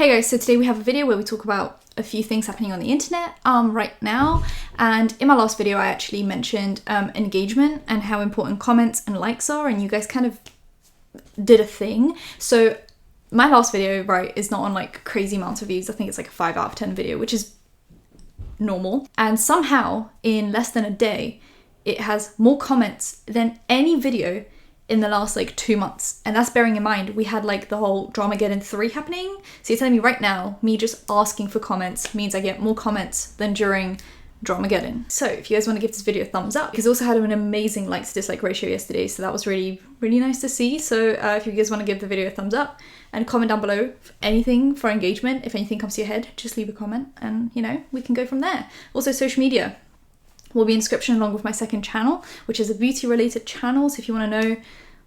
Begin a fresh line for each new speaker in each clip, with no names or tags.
Hey guys, so today we have a video where we talk about a few things happening on the internet right now. And in my last video, I actually mentioned engagement and how important comments and likes are, and you guys kind of did a thing. So my last video, right, is not on like crazy amounts of views. I think it's like a 5 out of 10 video, which is normal. And somehow in less than a day, it has more comments than any video in the last like 2 months. And that's bearing in mind we had like the whole Dramageddon 3 happening. So you're telling me right now, me just asking for comments means I get more comments than during Dramageddon. So if you guys want to give this video a thumbs up, because it also had an amazing likes to dislike ratio yesterday, so that was really nice to see. So if you guys want to give the video a thumbs up and comment down below anything for engagement, if anything comes to your head, just leave a comment and you know, we can go from there. Also social media will be in description along with my second channel, which is a beauty related channel. So if you want to know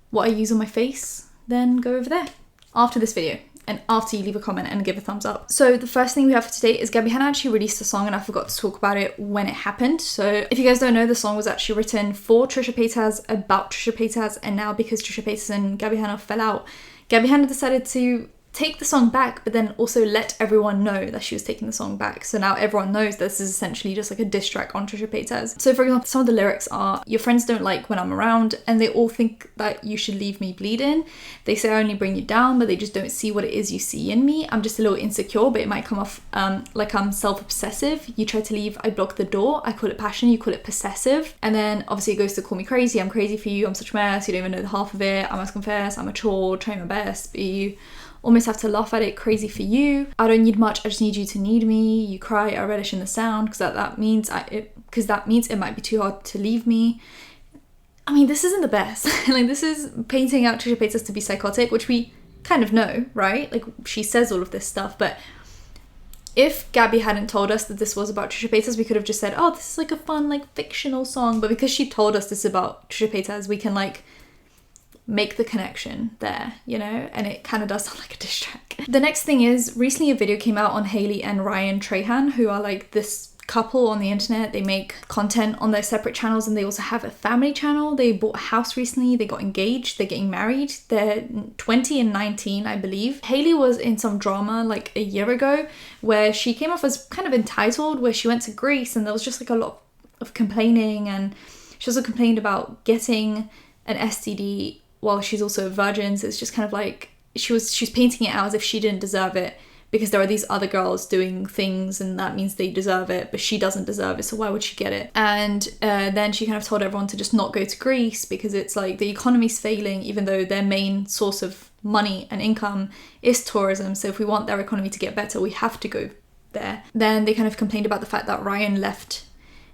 what I use on my face, then go over there after this video and after you leave a comment and give a thumbs up. So the first thing we have for today is Gabby Hanna actually released a song and I forgot to talk about it when it happened. So if you guys don't know, the song was actually written for Trisha Paytas, about Trisha Paytas, and now because Trisha Paytas and Gabby Hanna fell out, Gabby Hanna decided to take the song back, but then also let everyone know that she was taking the song back. So now everyone knows this is essentially just like a diss track on Trisha Paytas. So for example, some of the lyrics are, your friends don't like when I'm around and they all think that you should leave me bleeding. They say I only bring you down, but they just don't see what it is you see in me. I'm just a little insecure, but it might come off like I'm self-obsessive. You try to leave, I block the door. I call it passion, you call it possessive. And then obviously it goes to call me crazy. I'm crazy for you, I'm such a mess, you don't even know the half of it. I must confess, I'm a chore, trying my best, but you almost have to laugh at it, crazy for you. I don't need much, I just need you to need me. You cry, I relish in the sound, because that means it might be too hard to leave me. I mean, this isn't the best. Like, this is painting out Trisha Paytas to be psychotic, which we kind of know, right? Like, she says all of this stuff, but if Gabby hadn't told us that this was about Trisha Paytas, we could have just said, oh, this is like a fun, like, fictional song. But because she told us this is about Trisha Paytas, we can, like, make the connection there, you know, and it kind of does sound like a diss track. The next thing is, recently a video came out on Hailey and Ryan Trahan, who are like this couple on the internet. They make content on their separate channels and they also have a family channel. They bought a house recently, they got engaged, they're getting married. They're 20 and 19, I believe. Hailey was in some drama like a year ago where she came off as kind of entitled, where she went to Greece and there was just like a lot of complaining, and she also complained about getting an STD while she's also a virgin. So it's just kind of like she's painting it out as if she didn't deserve it because there are these other girls doing things and that means they deserve it, but she doesn't deserve it, so why would she get it? And then she kind of told everyone to just not go to Greece because it's like the economy's failing, even though their main source of money and income is tourism. So if we want their economy to get better, we have to go there. Then they kind of complained about the fact that Ryan left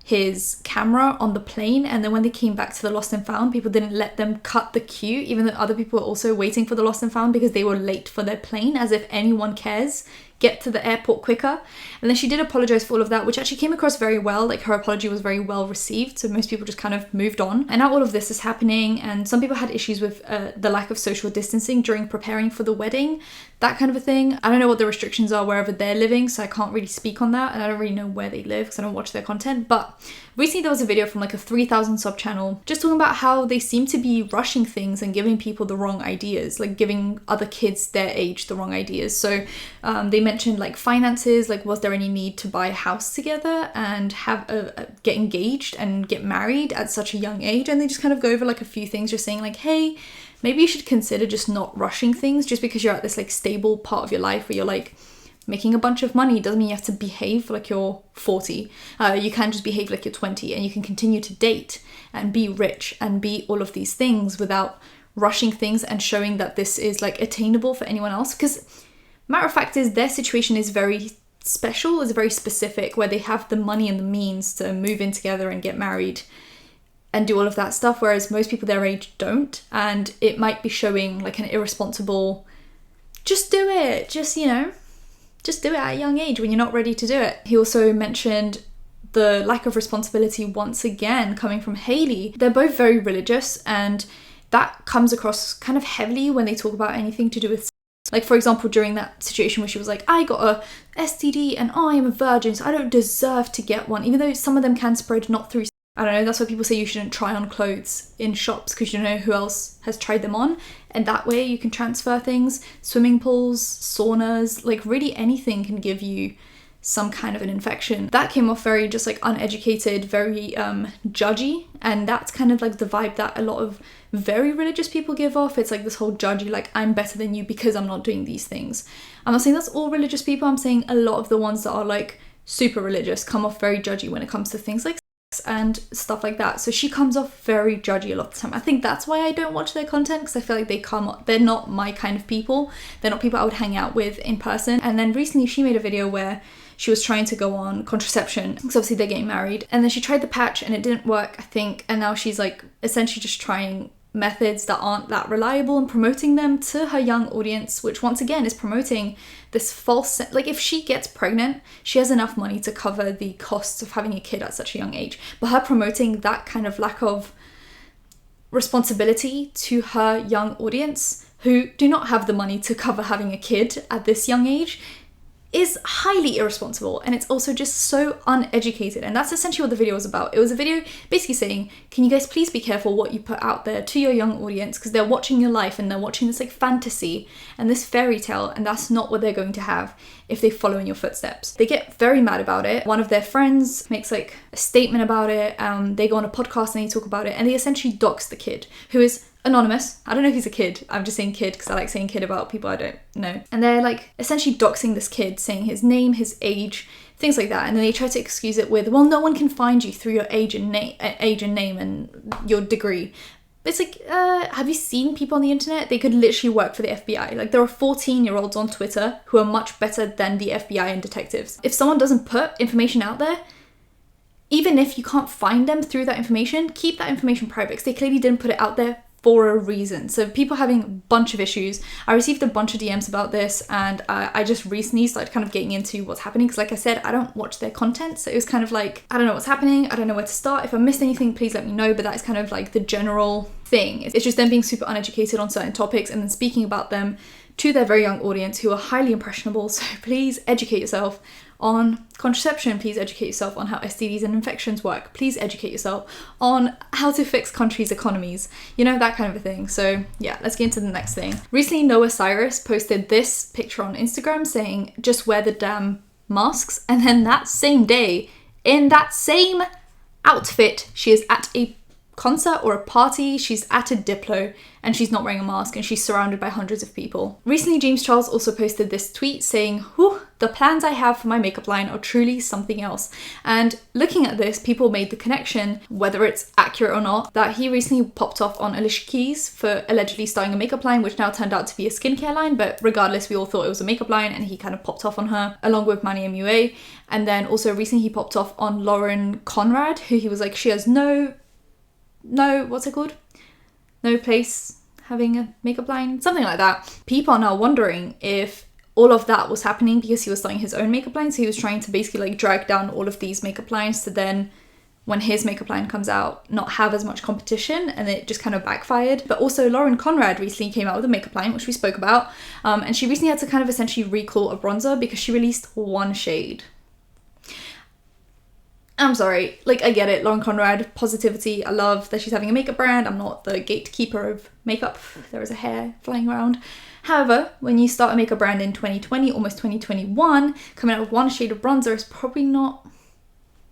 his camera on the plane, and then when they came back to the Lost and Found, people didn't let them cut the queue, even though other people were also waiting for the Lost and Found because they were late for their plane, as if anyone cares. Get to the airport quicker. And then she did apologize for all of that, which actually came across very well. Like, her apology was very well received, so most people just kind of moved on. And now all of this is happening, and some people had issues with the lack of social distancing during preparing for the wedding, that kind of a thing. I don't know what the restrictions are wherever they're living, so I can't really speak on that, and I don't really know where they live because I don't watch their content. But recently there was a video from like a 3,000 sub channel just talking about how they seem to be rushing things and giving people the wrong ideas, like giving other kids their age the wrong ideas. So they mentioned like finances, like was there any need to buy a house together and have get engaged and get married at such a young age? And they just kind of go over like a few things, just saying like, hey, maybe you should consider just not rushing things. Just because you're at this like stable part of your life where you're like making a bunch of money doesn't mean you have to behave like you're 40. You can just behave like you're 20, and you can continue to date and be rich and be all of these things without rushing things and showing that this is like attainable for anyone else. Because matter of fact is, their situation is very special, is very specific, where they have the money and the means to move in together and get married and do all of that stuff, whereas most people their age don't. And it might be showing like an irresponsible, just do it, just, you know, just do it at a young age when you're not ready to do it. He also mentioned the lack of responsibility once again coming from Hailey. They're both very religious, and that comes across kind of heavily when they talk about anything to do with, like, for example, during that situation where she was like, I got a STD and I am a virgin, so I don't deserve to get one, even though some of them can spread not through I don't know, that's why people say you shouldn't try on clothes in shops, because you don't know who else has tried them on, and that way you can transfer things. Swimming pools, saunas, like really anything can give you some kind of an infection. That came off very just like uneducated, very judgy, and that's kind of like the vibe that a lot of very religious people give off. It's like this whole judgy, like I'm better than you because I'm not doing these things. I'm not saying that's all religious people, I'm saying a lot of the ones that are like super religious come off very judgy when it comes to things like sex and stuff like that. So she comes off very judgy a lot of the time. I think that's why I don't watch their content, because I feel like they're not my kind of people. They're not people I would hang out with in person. And then recently she made a video where she was trying to go on contraception, because obviously they're getting married, and then she tried the patch and it didn't work, I think, and now she's like essentially just trying methods that aren't that reliable and promoting them to her young audience, which once again is promoting this false, like if she gets pregnant, she has enough money to cover the costs of having a kid at such a young age, but her promoting that kind of lack of responsibility to her young audience who do not have the money to cover having a kid at this young age is highly irresponsible, and it's also just so uneducated. And that's essentially what the video was about. It was a video basically saying, can you guys please be careful what you put out there to your young audience, because they're watching your life and they're watching this like fantasy and this fairy tale, and that's not what they're going to have if they follow in your footsteps. They get very mad about it. One of their friends makes like a statement about it. They go on a podcast and they talk about it, and they essentially dox the kid, who is anonymous. I don't know if he's a kid. I'm just saying kid because I like saying kid about people I don't know. And they're like essentially doxing this kid, saying his name, his age, things like that. And then they try to excuse it with, well, no one can find you through your age and name and your degree. But it's like, have you seen people on the internet? They could literally work for the FBI. Like there are 14-year-olds on Twitter who are much better than the FBI and detectives. If someone doesn't put information out there, even if you can't find them through that information, keep that information private, because they clearly didn't put it out there for a reason. So people having a bunch of issues. I received a bunch of DMs about this, and I just recently started kind of getting into what's happening, because like I said, I don't watch their content, so it was kind of like, I don't know what's happening, I don't know where to start. If I missed anything, please let me know, but that is kind of like the general thing. It's just them being super uneducated on certain topics and then speaking about them to their very young audience who are highly impressionable. So please educate yourself on contraception, please educate yourself on how STDs and infections work, please educate yourself on how to fix countries' economies, you know, that kind of a thing. So yeah, let's get into the next thing. Recently, Noah Cyrus posted this picture on Instagram saying, just wear the damn masks, and then that same day, in that same outfit, she is at a concert or a party, she's at a Diplo, and she's not wearing a mask, and she's surrounded by hundreds of people. Recently, James Charles also posted this tweet saying, whew, the plans I have for my makeup line are truly something else. And looking at this, people made the connection, whether it's accurate or not, that he recently popped off on Alicia Keys for allegedly starting a makeup line, which now turned out to be a skincare line, but regardless, we all thought it was a makeup line, and he kind of popped off on her, along with Manny MUA. And then also recently he popped off on Lauren Conrad, who he was like, she has no, what's it called? No place having a makeup line, something like that. People are now wondering if all of that was happening because he was starting his own makeup line. So he was trying to basically like drag down all of these makeup lines to then, when his makeup line comes out, not have as much competition, and it just kind of backfired. But also Lauren Conrad recently came out with a makeup line, which we spoke about, and she recently had to kind of essentially recall a bronzer because she released one shade. I'm sorry, like I get it, Lauren Conrad, positivity, I love that she's having a makeup brand. I'm not the gatekeeper of makeup, there is a hair flying around. However, when you start a makeup brand in 2020, almost 2021, coming out with one shade of bronzer is probably not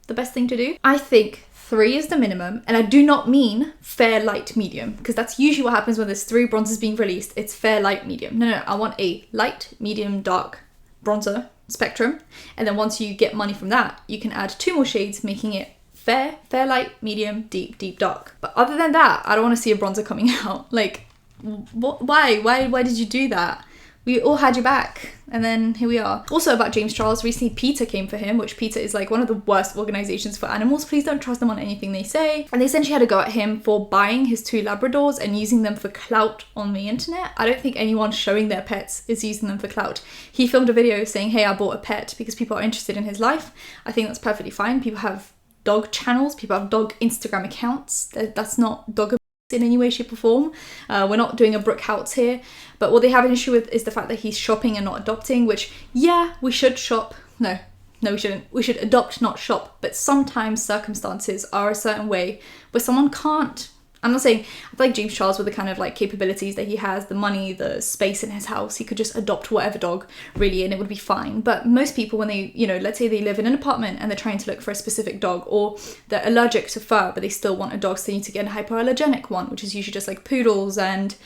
the best thing to do. I think 3 is the minimum, and I do not mean fair, light, medium, because that's usually what happens when there's 3 bronzers being released. It's fair, light, medium. No, I want a light, medium, dark bronzer spectrum, and then once you get money from that, you can add 2 more shades, making it fair, light, medium, deep, dark. But other than that, I don't want to see a bronzer coming out. Like, what? Why did you do that? We all had your back, and then here we are. Also about James Charles, recently PETA came for him, which PETA is like one of the worst organizations for animals. Please don't trust them on anything they say. And they essentially had to go at him for buying his 2 Labradors and using them for clout on the internet. I don't think anyone showing their pets is using them for clout. He filmed a video saying, hey, I bought a pet, because people are interested in his life. I think that's perfectly fine. People have dog channels, people have dog Instagram accounts. That's not dog in any way, shape or form. We're not doing a Brooke Houts here, but what they have an issue with is the fact that he's shopping and not adopting, which, yeah, we should shop. No, no, we shouldn't. We should adopt, not shop. But sometimes circumstances are a certain way where someone can't. I'm not saying, I feel like James Charles, with the kind of like capabilities that he has, the money, the space in his house, he could just adopt whatever dog really and it would be fine. But most people, when they, you know, let's say they live in an apartment and they're trying to look for a specific dog, or they're allergic to fur but they still want a dog, so they need to get a hypoallergenic one, which is usually just like poodles and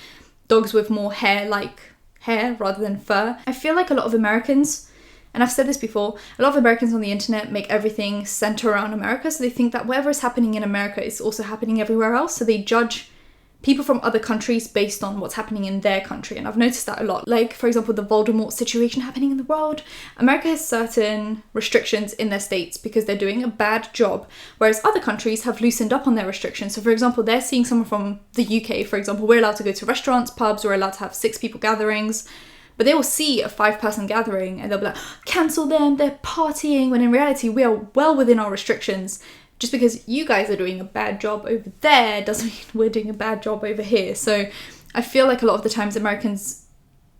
dogs with more hair rather than fur. I feel like a lot of Americans, and I've said this before, a lot of Americans on the internet make everything center around America. So they think that whatever is happening in America is also happening everywhere else. So they judge people from other countries based on what's happening in their country. And I've noticed that a lot. Like, for example, the Voldemort situation happening in the world. America has certain restrictions in their states because they're doing a bad job, whereas other countries have loosened up on their restrictions. So for example, they're seeing someone from the UK, for example, we're allowed to go to restaurants, pubs, we're allowed to have 6 people gatherings. But they will see a 5-person gathering and they'll be like, cancel them, they're partying, when in reality we are well within our restrictions. Just because you guys are doing a bad job over there doesn't mean we're doing a bad job over here. So I feel like a lot of the times Americans,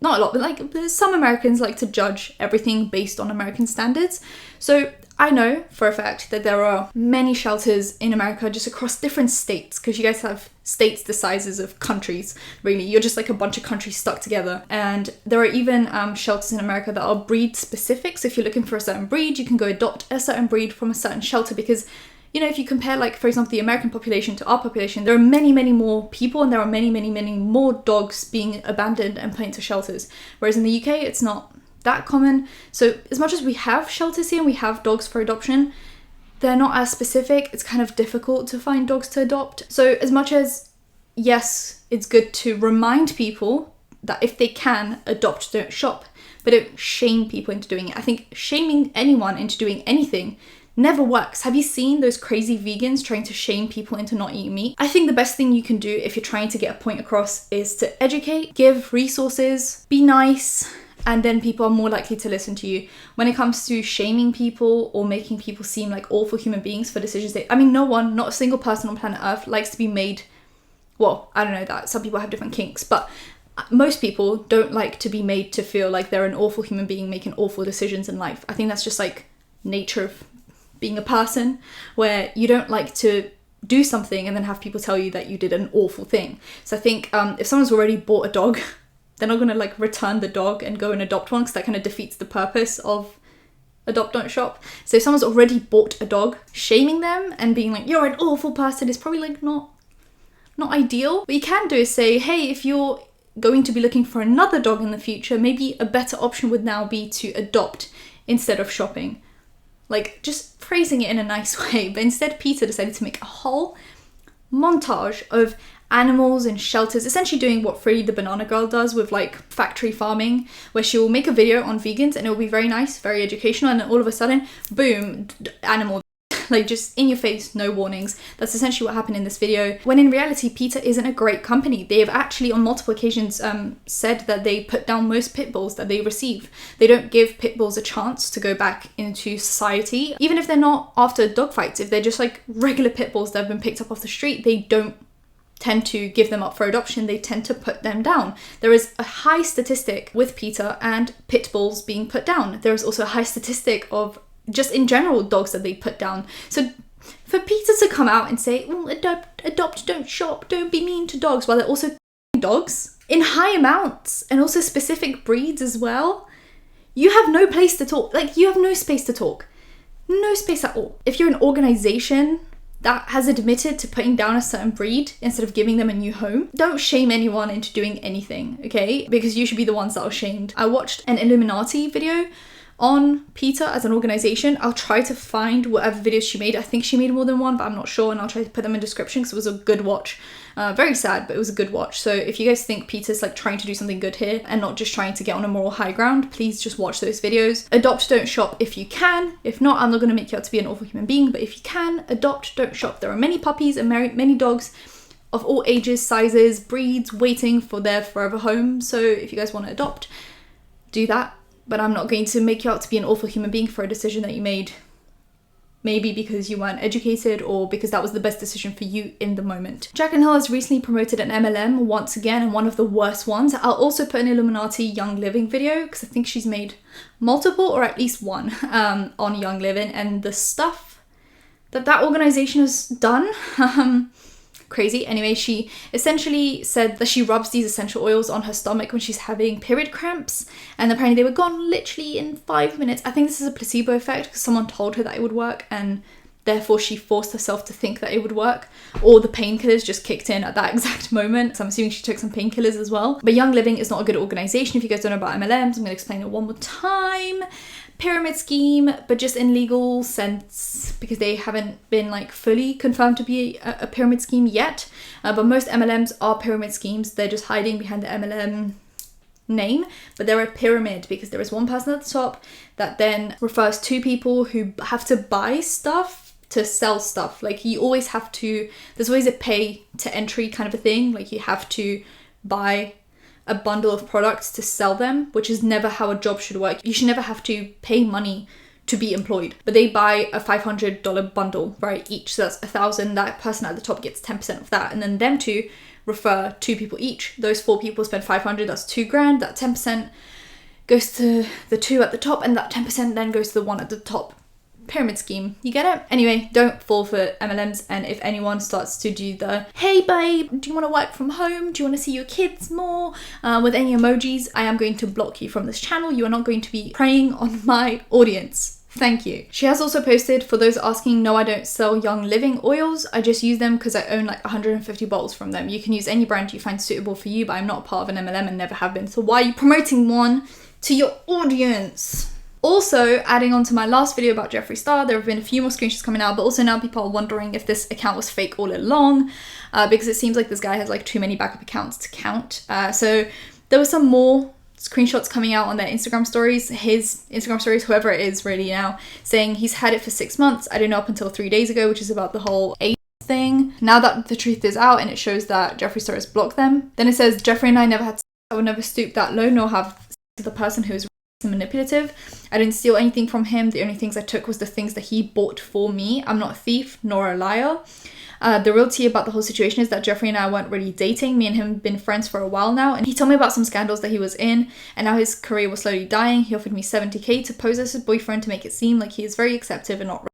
not a lot, but like some Americans like to judge everything based on American standards. So I know for a fact that there are many shelters in America just across different states, because you guys have states the sizes of countries, really. You're just like a bunch of countries stuck together. And there are even shelters in America that are breed specific. So if you're looking for a certain breed, you can go adopt a certain breed from a certain shelter, because, you know, if you compare, like, for example, the American population to our population, there are many, many more people and there are many, many, many more dogs being abandoned and put into shelters. Whereas in the UK, it's not that common. So as much as we have shelters here and we have dogs for adoption, they're not as specific. It's kind of difficult to find dogs to adopt. So as much as, yes, it's good to remind people that if they can, adopt, don't shop, but don't shame people into doing it. I think shaming anyone into doing anything never works. Have you seen those crazy vegans trying to shame people into not eating meat? I think the best thing you can do if you're trying to get a point across is to educate, give resources, be nice, and then people are more likely to listen to you. When it comes to shaming people or making people seem like awful human beings for decisions they... I mean, no one, not a single person on planet Earth likes to be made... Well, I don't know that. Some people have different kinks, but most people don't like to be made to feel like they're an awful human being making awful decisions in life. I think that's just like nature of being a person, where you don't like to do something and then have people tell you that you did an awful thing. So I think if someone's already bought a dog, they're not going to like return the dog and go and adopt one, because that kind of defeats the purpose of adopt, don't shop. So if someone's already bought a dog, shaming them and being like, you're an awful person, is probably like not ideal. What you can do is say, hey, if you're going to be looking for another dog in the future, maybe a better option would now be to adopt instead of shopping. Like, just phrasing it in a nice way. But instead, Peter decided to make a whole montage of animals in shelters, essentially doing what Freddie the Banana Girl does with like factory farming, where she will make a video on vegans and it will be very nice, very educational, and then all of a sudden, boom, animal, like just in your face, no warnings. That's essentially what happened in this video, when in reality PETA isn't a great company. They have actually on multiple occasions said that they put down most pit bulls that they receive. They don't give pit bulls a chance to go back into society, even if they're not after dog fights. If they're just like regular pit bulls that have been picked up off the street, they don't tend to give them up for adoption. They tend to put them down. There is a high statistic with PETA and pit bulls being put down. There is also a high statistic of just in general dogs that they put down. So for PETA to come out and say, well, adopt, don't shop, don't be mean to dogs, while they're also dogs in high amounts and also specific breeds as well, you have no place to talk. Like, you have no space to talk. No space at all. If you're an organization that has admitted to putting down a certain breed instead of giving them a new home, don't shame anyone into doing anything, okay? Because you should be the ones that are shamed. I watched an Illuminati video on PETA as an organization. I'll try to find whatever videos she made. I think she made more than one, but I'm not sure, and I'll try to put them in the description because it was a good watch. Very sad, but it was a good watch. So if you guys think PETA's like trying to do something good here and not just trying to get on a moral high ground, please just watch those videos. Adopt, don't shop if you can. If not, I'm not going to make you out to be an awful human being, but if you can, adopt, don't shop. There are many puppies and many dogs of all ages, sizes, breeds waiting for their forever home. So if you guys want to adopt, do that. But I'm not going to make you out to be an awful human being for a decision that you made maybe because you weren't educated or because that was the best decision for you in the moment. Jaclyn Hill has recently promoted an MLM once again, and one of the worst ones. I'll also put an Illuminati Young Living video because I think she's made multiple or at least one on Young Living, and the stuff that organization has done. Crazy. Anyway, she essentially said that she rubs these essential oils on her stomach when she's having period cramps, and apparently they were gone literally in 5 minutes. I think this is a placebo effect because someone told her that it would work, and therefore she forced herself to think that it would work, or the painkillers just kicked in at that exact moment. So I'm assuming she took some painkillers as well. But Young Living is not a good organization. If you guys don't know about MLMs, I'm going to explain it one more time. Pyramid scheme, but just in legal sense, because they haven't been like fully confirmed to be a pyramid scheme yet. But most MLMs are pyramid schemes. They're just hiding behind the MLM name, but they're a pyramid because there is one person at the top that then refers two people who have to buy stuff to sell stuff. Like you always have to, there's always a pay to entry kind of a thing. Like you have to buy a bundle of products to sell them, which is never how a job should work. You should never have to pay money to be employed, but they buy a $500 bundle, right, each. So that's $1,000. That person at the top gets 10% of that, and then them two refer two people each. Those four people spend $500. That's $2,000. That 10% goes to the two at the top, and that 10% then goes to the one at the top. Pyramid scheme. You get it? Anyway, don't fall for MLMs, and if anyone starts to do the "hey babe, do you want to work from home? Do you want to see your kids more?" With any emojis, I am going to block you from this channel. You are not going to be preying on my audience. Thank you. She has also posted, for those asking, no, I don't sell Young Living oils. I just use them because I own like 150 bottles from them. You can use any brand you find suitable for you, but I'm not part of an MLM and never have been. So why are you promoting one to your audience? Also, adding on to my last video about Jeffree Star, there have been a few more screenshots coming out, but also now people are wondering if this account was fake all along, because it seems like this guy has like too many backup accounts to count. So there were some more screenshots coming out on their Instagram stories, his Instagram stories, whoever it is really now, saying he's had it for 6 months. I didn't know up until 3 days ago, which is about the whole AIDS thing. Now that the truth is out and it shows that Jeffree Star has blocked them, then it says, Jeffree and I never had sex. I would never stoop that low nor have sex with the person who is manipulative. I didn't steal anything from him. The only things I took was the things that he bought for me. I'm not a thief nor a liar. The real tea about the whole situation is that Jeffree and I weren't really dating. Me and him have been friends for a while now, and he told me about some scandals that he was in, and now his career was slowly dying. He offered me $70K to pose as his boyfriend to make it seem like he is very acceptive and not.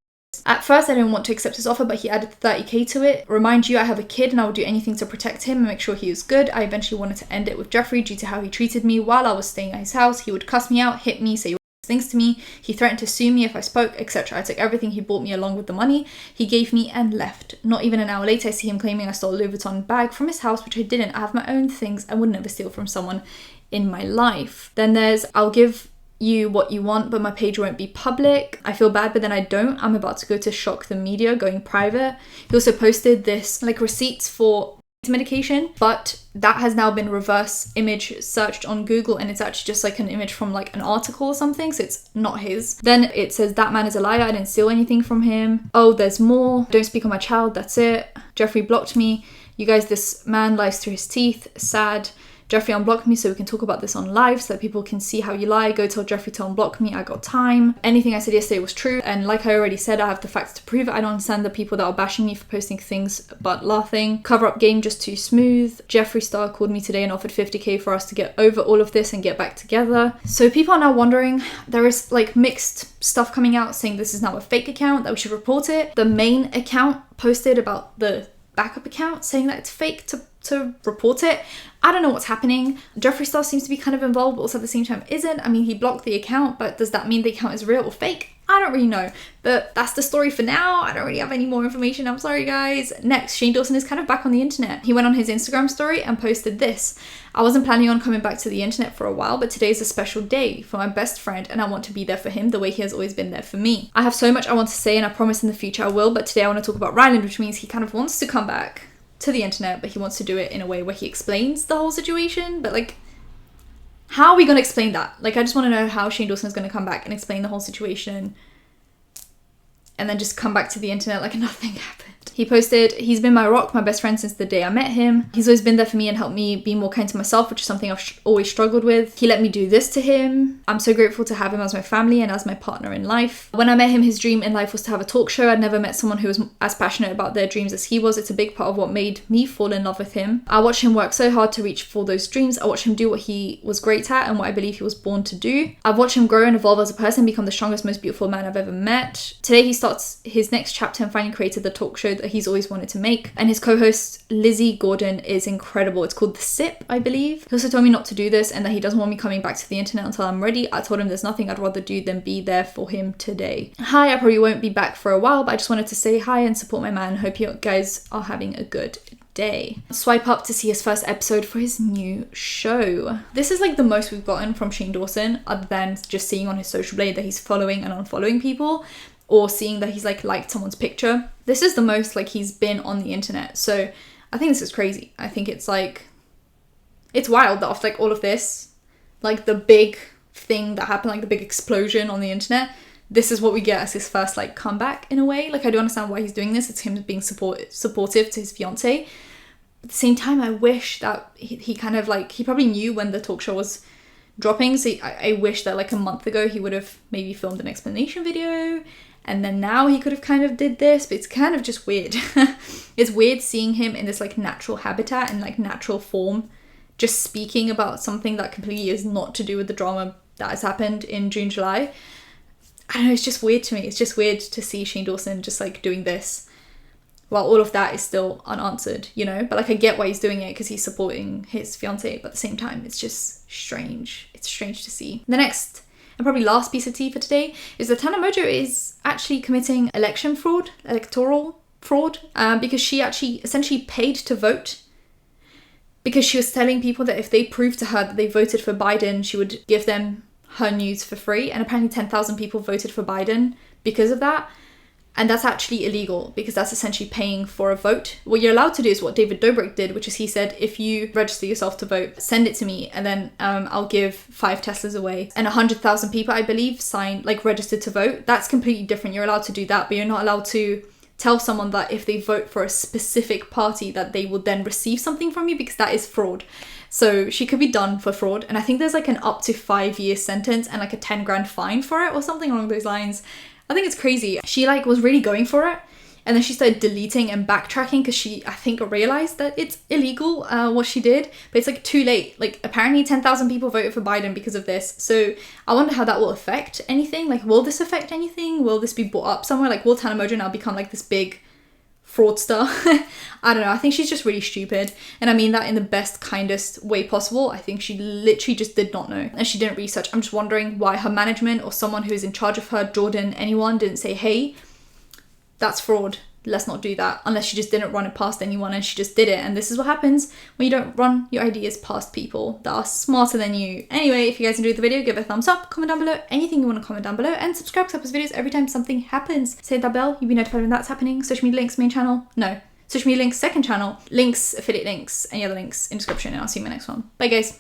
At first, I didn't want to accept his offer, but he added $30K to it. Remind you, I have a kid and I would do anything to protect him and make sure he is good. I eventually wanted to end it with Jeffree due to how he treated me while I was staying at his house. He would cuss me out, hit me, say things to me. He threatened to sue me if I spoke, etc. I took everything he bought me along with the money he gave me and left. Not even an hour later, I see him claiming I stole a Louis Vuitton bag from his house, which I didn't. I have my own things. I would never steal from someone in my life. Then there's, I'll give you what you want, but my page won't be public. I feel bad, but then I don't. I'm about to go to shock the media, going private. He also posted this like receipts for medication, but that has now been reverse image searched on Google, and it's actually just like an image from like an article or something, so it's not his. Then it says, that man is a liar, I didn't steal anything from him. Oh, there's more. Don't speak on my child, that's it. Jeffree blocked me. You guys, this man lies through his teeth. Sad. Jeffree unblocked me so we can talk about this on live so that people can see how you lie. Go tell Jeffree to unblock me. I got time. Anything I said yesterday was true. And like I already said, I have the facts to prove it. I don't understand the people that are bashing me for posting things but laughing. Cover up game just too smooth. Jeffree Star called me today and offered $50K for us to get over all of this and get back together. So people are now wondering, there is like mixed stuff coming out saying this is now a fake account, that we should report it. The main account posted about the backup account saying that it's fake to report it. I don't know what's happening. Jeffree Star seems to be kind of involved, but also at the same time isn't. I mean, he blocked the account, but does that mean the account is real or fake? I don't really know, but that's the story for now. I don't really have any more information. I'm sorry, guys. Next, Shane Dawson is kind of back on the internet. He went on his Instagram story and posted this. I wasn't planning on coming back to the internet for a while, but today is a special day for my best friend, and I want to be there for him the way he has always been there for me. I have so much I want to say, and I promise in the future I will, but today I want to talk about Ryland, which means he kind of wants to come back to the internet, but he wants to do it in a way where he explains the whole situation. But like, how are we gonna explain that? Like, I just want to know how Shane Dawson is gonna come back and explain the whole situation and then just come back to the internet like nothing happened. He posted, he's been my rock, my best friend since the day I met him. He's always been there for me and helped me be more kind to myself, which is something I've always struggled with. He let me do this to him. I'm so grateful to have him as my family and as my partner in life. When I met him, his dream in life was to have a talk show. I'd never met someone who was as passionate about their dreams as he was. It's a big part of what made me fall in love with him. I watched him work so hard to reach for those dreams. I watched him do what he was great at and what I believe he was born to do. I've watched him grow and evolve as a person, become the strongest, most beautiful man I've ever met. Today he starts his next chapter and finally created the talk show that he's always wanted to make. And his co-host Lizzie Gordon is incredible. It's called The Sip, I believe. He also told me not to do this and that he doesn't want me coming back to the internet until I'm ready. I told him there's nothing I'd rather do than be there for him today. Hi, I probably won't be back for a while, but I just wanted to say hi and support my man. Hope you guys are having a good day. Swipe up to see his first episode for his new show. This is like the most we've gotten from Shane Dawson, other than just seeing on his social blade that he's following and unfollowing people, or seeing that he's like liked someone's picture. This is the most like he's been on the internet. So I think this is crazy. I think it's like, it's wild that after like all of this, like the big thing that happened, like the big explosion on the internet, this is what we get as his first like comeback in a way. Like I do understand why he's doing this. It's him being supportive to his fiance. At the same time, I wish that he kind of like, he probably knew when the talk show was dropping. So I wish that like a month ago he would have maybe filmed an explanation video, and then now he could have kind of did this, but it's kind of just weird. It's weird seeing him in this like natural habitat and like natural form, just speaking about something that completely is not to do with the drama that has happened in June, July. I don't know, it's just weird to me. It's just weird to see Shane Dawson just like doing this while all of that is still unanswered, you know? But like I get why he's doing it because he's supporting his fiance, but at the same time, it's just strange. It's strange to see. The next and probably last piece of tea for today is that Tana Mojo is actually committing electoral fraud, because she actually essentially paid to vote, because she was telling people that if they proved to her that they voted for Biden, she would give them her news for free. And apparently 10,000 people voted for Biden because of that. And that's actually illegal because that's essentially paying for a vote. What you're allowed to do is what David Dobrik did, which is he said, if you register yourself to vote, send it to me and then I'll give 5 Teslas away. And 100,000 people, I believe, registered to vote. That's completely different. You're allowed to do that, but you're not allowed to tell someone that if they vote for a specific party that they will then receive something from you, because that is fraud. So she could be done for fraud. And I think there's like an up to 5-year sentence and like a 10 grand fine for it or something along those lines. I think it's crazy. She like was really going for it, and then she started deleting and backtracking because she, I think, realized that it's illegal what she did, but it's like too late. Like apparently 10,000 people voted for Biden because of this. So I wonder how that will affect anything. Like, will this affect anything? Will this be brought up somewhere? Like, will Tana Mojo now become like this big fraudster? I don't know. I think she's just really stupid, and I mean that in the best, kindest way possible. I think she literally just did not know, and she didn't research. I'm just wondering why her management or someone who is in charge of her, Jordan, anyone, didn't say, hey, that's fraud, let's not do that, unless she just didn't run it past anyone and she just did it. And this is what happens when you don't run your ideas past people that are smarter than you. Anyway, if you guys enjoyed the video, give it a thumbs up, comment down below anything you want to comment down below, and subscribe to post videos every time something happens. Hit that bell, you'll be notified when that's happening. Social media links, main channel, no, social media links, second channel, links, affiliate links, any other links in description, and I'll see you in my next one. Bye guys.